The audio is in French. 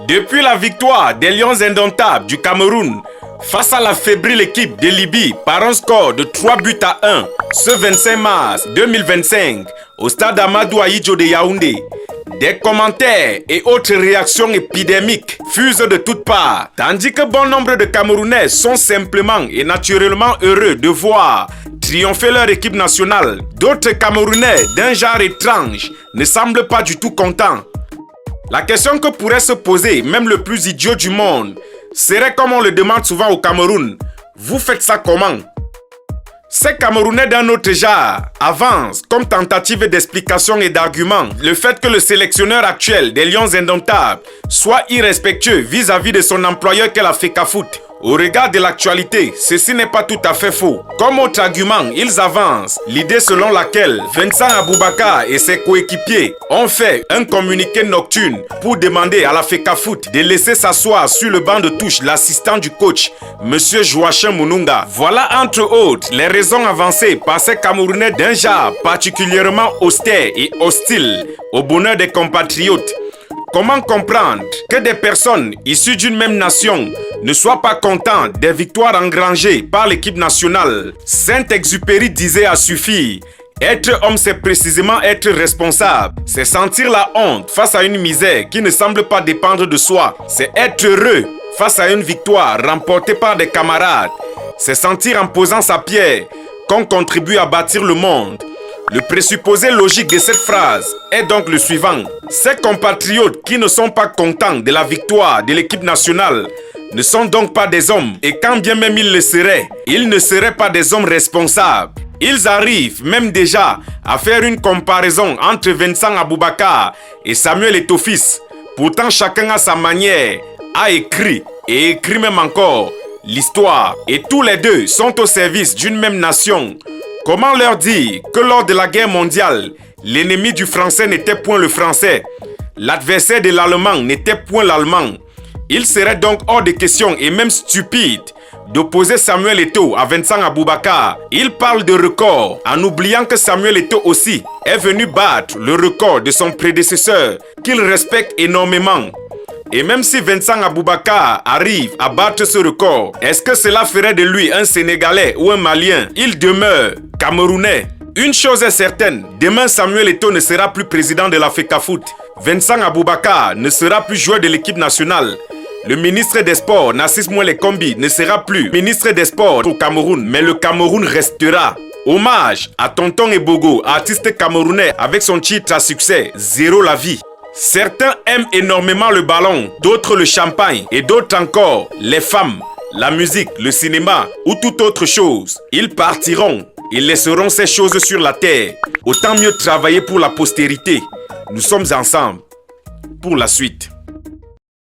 Depuis la victoire des Lions indomptables du Cameroun face à la fébrile équipe de Libye par un score de 3-1 ce 25 mars 2025 au stade Amadou Ahidjo de Yaoundé, des commentaires et autres réactions épidémiques fusent de toutes parts, tandis que bon nombre de Camerounais sont simplement et naturellement heureux de voir triompher leur équipe nationale. D'autres Camerounais d'un genre étrange ne semblent pas du tout contents. La question que pourrait se poser, même le plus idiot du monde, serait comme on le demande souvent au Cameroun. Vous faites ça comment? Ces Camerounais d'un autre genre avancent comme tentative d'explication et d'argument le fait que le sélectionneur actuel des Lions indomptables soit irrespectueux vis-à-vis de son employeur qu'est la FECAFOOT. Au regard de l'actualité, ceci n'est pas tout à fait faux. Comme autre argument, ils avancent l'idée selon laquelle Vincent Aboubakar et ses coéquipiers ont fait un communiqué nocturne pour demander à la FECAFOOT de laisser s'asseoir sur le banc de touche l'assistant du coach, M. Joachim Mununga. Voilà entre autres les raisons avancées par ces Camerounais d'un genre particulièrement austère et hostile au bonheur des compatriotes. Comment comprendre que des personnes issues d'une même nation ne soient pas contents des victoires engrangées par l'équipe nationale? Saint-Exupéry disait à suffire. Être homme, c'est précisément être responsable. C'est sentir la honte face à une misère qui ne semble pas dépendre de soi. C'est être heureux face à une victoire remportée par des camarades. C'est sentir en posant sa pierre qu'on contribue à bâtir le monde. Le présupposé logique de cette phrase est donc le suivant. Ces compatriotes qui ne sont pas contents de la victoire de l'équipe nationale ne sont donc pas des hommes, et quand bien même ils le seraient, ils ne seraient pas des hommes responsables. Ils arrivent même déjà à faire une comparaison entre Vincent Aboubakar et Samuel Eto'o-Fils. Pourtant chacun à sa manière a écrit, et écrit même encore, l'histoire. Et tous les deux sont au service d'une même nation. Comment leur dire que lors de la guerre mondiale, l'ennemi du français n'était point le français, l'adversaire de l'allemand n'était point l'allemand? Il serait donc hors de question et même stupide d'opposer Samuel Eto'o à Vincent Aboubakar. Il parle de record en oubliant que Samuel Eto'o aussi est venu battre le record de son prédécesseur qu'il respecte énormément. Et même si Vincent Aboubakar arrive à battre ce record, est-ce que cela ferait de lui un Sénégalais ou un Malien? Il demeure Camerounais. Une chose est certaine, demain Samuel Eto'o ne sera plus président de la FECAFOOT. Vincent Aboubakar ne sera plus joueur de l'équipe nationale. Le ministre des Sports, Narcisse Mouele Kombi, ne sera plus ministre des Sports au Cameroun, mais le Cameroun restera. Hommage à Tonton Ebogo, artiste camerounais avec son titre à succès, Zéro la vie. Certains aiment énormément le ballon, d'autres le champagne et d'autres encore les femmes, la musique, le cinéma ou toute autre chose. Ils partiront et laisseront ces choses sur la terre. Autant mieux travailler pour la postérité. Nous sommes ensemble pour la suite.